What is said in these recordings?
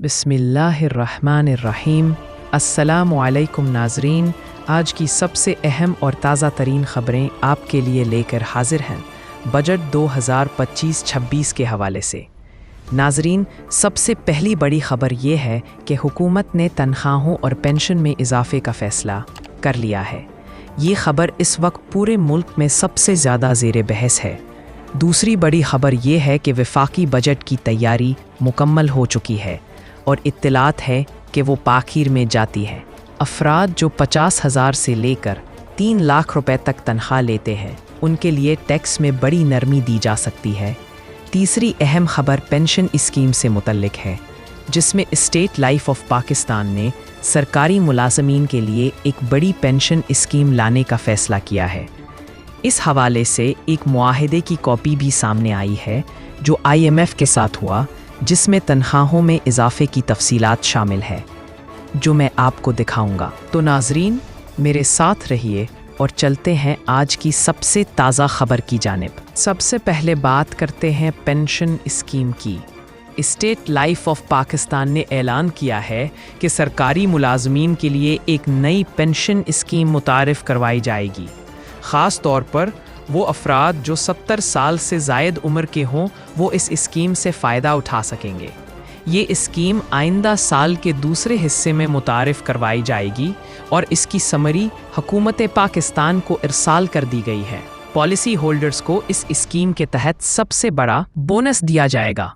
बिस्मिल्लाहिर्रहमानिर्रहीम। अस्सलामु अलैकुम नाज़रीन, आज की सबसे अहम और ताज़ा तरीन ख़बरें आपके लिए लेकर हाजिर हैं बजट 2025-26 के हवाले से। नाज़रीन, सबसे पहली बड़ी ख़बर ये है कि हुकूमत ने तनख्वाहों और पेंशन में इजाफ़े का फ़ैसला कर लिया है। ये ख़बर इस वक्त पूरे मुल्क में सबसे ज़्यादा ज़ेर बहस है। दूसरी बड़ी ख़बर ये है कि वफाकी बजट की तैयारी मुकम्मल हो चुकी है और इत्तलात है कि वो पाखीर में जाती है। अफराद जो 50,000 से लेकर 3 लाख रुपए तक तनख्वाह लेते हैं, उनके लिए टैक्स में बड़ी नरमी दी जा सकती है। तीसरी अहम खबर पेंशन स्कीम से मुतल्लिक है, जिसमें स्टेट लाइफ ऑफ पाकिस्तान ने सरकारी मुलाजमीन के लिए एक बड़ी पेंशन स्कीम लाने का फ़ैसला किया है। इस हवाले से एक मुआहदे की कॉपी भी सामने आई है जो IMF के साथ हुआ, जिसमें तनख्वाहों में इजाफे की तफसीलात शामिल है, जो मैं आपको दिखाऊंगा। तो नाजरीन, मेरे साथ रहिए और चलते हैं आज की सबसे ताज़ा खबर की जानिब। सबसे पहले बात करते हैं पेंशन स्कीम की। स्टेट लाइफ ऑफ पाकिस्तान ने ऐलान किया है कि सरकारी मुलाजमीन के लिए एक नई पेंशन स्कीम मुतारिफ करवाई जाएगी। ख़ास तौर पर वो अफराद जो 70 साल से ज़ायद उम्र के हों, वो इस स्कीम से फ़ायदा उठा सकेंगे। ये स्कीम आइंदा साल के दूसरे हिस्से में मुतारिफ करवाई जाएगी और इसकी समरी हुकूमत पाकिस्तान को इरसाल कर दी गई है। पॉलिसी होल्डर्स को इस स्कीम के तहत सबसे बड़ा बोनस दिया जाएगा।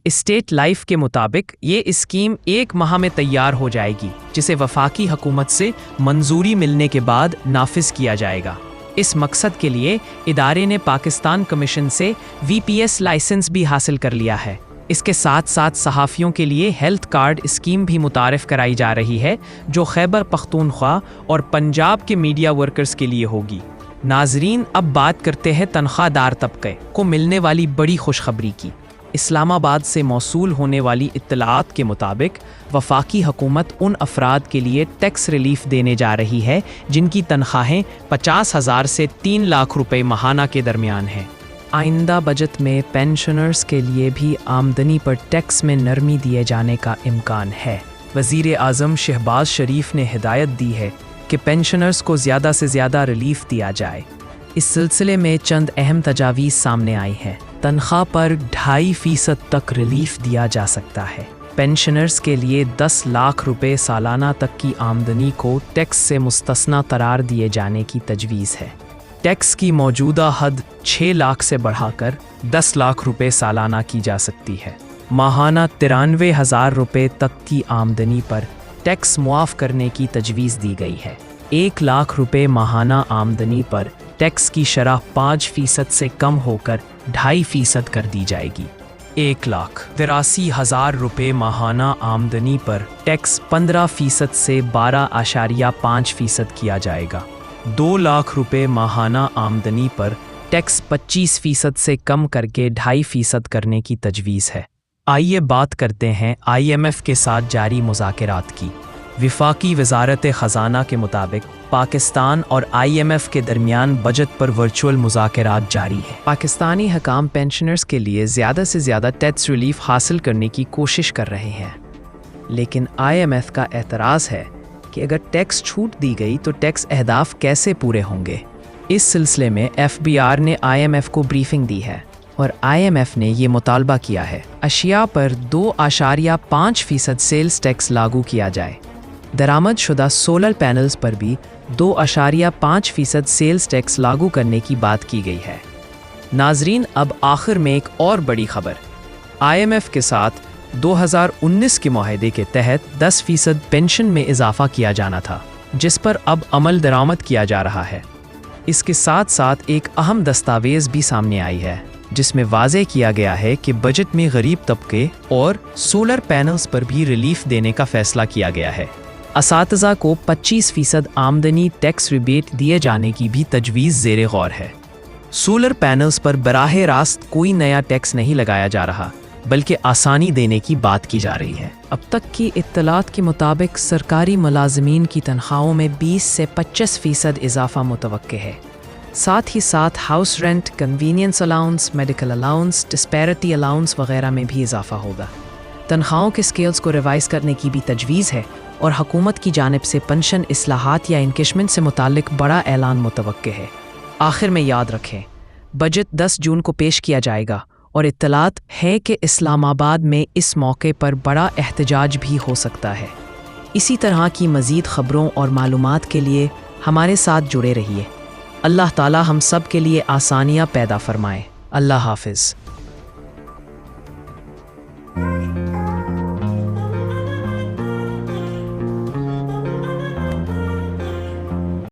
स्टेट लाइफ के मुताबिक ये स्कीम 1 माह में तैयार हो जाएगी, जिसे वफाकी हुकूमत से मंजूरी मिलने के बाद नाफिज किया जाएगा। इस मकसद के लिए इदारे ने पाकिस्तान कमीशन से VPS लाइसेंस भी हासिल कर लिया है। इसके साथ साथ सहाफ़ियों के लिए हेल्थ कार्ड स्कीम भी मुतारिफ कराई जा रही है, जो खैबर पख्तूनख्वा और पंजाब के मीडिया वर्कर्स के लिए होगी। नाजरीन, अब बात करते हैं तनख्वाहदार तबके को मिलने वाली बड़ी खुशखबरी की। इस्लामाबाद से मौसूल होने वाली इत्तलात के मुताबिक वफाकी हुकूमत उन अफराद के लिए टैक्स रिलीफ देने जा रही है जिनकी तनख्वाहें 50,000 से 3 लाख रुपए माहाना के दरमियान हैं। आइंदा बजट में पेंशनर्स के लिए भी आमदनी पर टैक्स में नरमी दिए जाने का इम्कान है। वज़ीर आज़म शहबाज शरीफ ने हिदायत दी है कि पेंशनर्स को ज़्यादा से ज़्यादा रिलीफ दिया जाए। इस सिलसिले में चंद अहम तजावीज़ सामने आई हैं। तनख्वाह पर 2.5% तक रिलीफ दिया जा सकता है। पेंशनर्स के लिए 10 लाख रुपए सालाना तक की आमदनी को टैक्स से मुस्तस्ना करार दिए जाने की तजवीज़ है। टैक्स की मौजूदा हद 6 लाख से बढ़ाकर 10 लाख रुपए सालाना की जा सकती है। माहाना 93,000 रुपए तक की आमदनी पर टैक्स मुआफ़ करने की तजवीज़ दी गई है। 1 लाख रुपए माहाना आमदनी पर टैक्स की शरह 5% से कम होकर 2.5% कर दी जाएगी। 1,83,000 रुपए माहाना आमदनी पर टैक्स 15% से 12.5% किया जाएगा। 2 लाख रुपए माहाना आमदनी पर टैक्स 25% से कम करके 2.5% करने की तजवीज़ है। आइए बात करते हैं IMF के साथ जारी मुज़ाकरात की। वफाकी वज़ारत ख़ज़ाना के मुताबिक पाकिस्तान और IMF के दरमियान बजट पर वर्चुअल मुज़ाकरात जारी है। पाकिस्तानी हकाम पेंशनर्स के लिए ज़्यादा से ज़्यादा टैक्स रिलीफ हासिल करने की कोशिश कर रहे हैं, लेकिन IMF का एतराज़ है कि अगर टैक्स छूट दी गई तो टैक्स अहदाफ कैसे पूरे होंगे। इस सिलसिले में FBR ने IMF को ब्रीफिंग दी है और IMF ने ये मुतालबा किया है अशिया पर 2.5% सेल्स टैक्स लागू किया जाए। दरामद शुदा सोलर पैनल्स पर भी 2.5% सेल्स टैक्स लागू करने की बात की गई है। नाजरीन, अब आखिर में एक और बड़ी खबर। IMF के साथ 2019 के मुआहदे के तहत 10% पेंशन में इजाफा किया जाना था, जिस पर अब अमल दरामद किया जा रहा है। इसके साथ साथ एक अहम दस्तावेज़ भी सामने आई है, जिसमें वाज़े किया गया है कि बजट में गरीब तबके और सोलर पैनल्स पर भी रिलीफ देने का फ़ैसला किया गया है। असातिज़ा को 25% आमदनी टैक्स रिबेट दिए जाने की भी तजवीज़ ज़ेरे गौर है। सोलर पैनल्स पर बराह रास्त कोई नया टैक्स नहीं लगाया जा रहा, बल्कि आसानी देने की बात की जा रही है। अब तक की इत्तलात के मुताबिक सरकारी मुलाजमीन की तनख्वाहों में 20 से 25% इजाफा मुतवक्के है। साथ ही साथ house rent, convenience allowance, medical allowance, disparity allowance वगैरह में भी इजाफा होगा। تنخواہوں کے سکیلز کو ریوائز کرنے کی بھی تجویز ہے اور حکومت کی جانب سے پنشن اصلاحات یا انکیشمنٹ سے متعلق بڑا اعلان متوقع ہے۔ آخر میں یاد رکھیں، بجٹ 10 جون کو پیش کیا جائے گا اور اطلاعات ہے کہ اسلام آباد میں اس موقع پر بڑا احتجاج بھی ہو سکتا ہے۔ اسی طرح کی مزید خبروں اور معلومات کے لیے ہمارے ساتھ جڑے رہیے۔ اللہ تعالی ہم سب کے لیے آسانیاں پیدا فرمائے۔ اللہ حافظ۔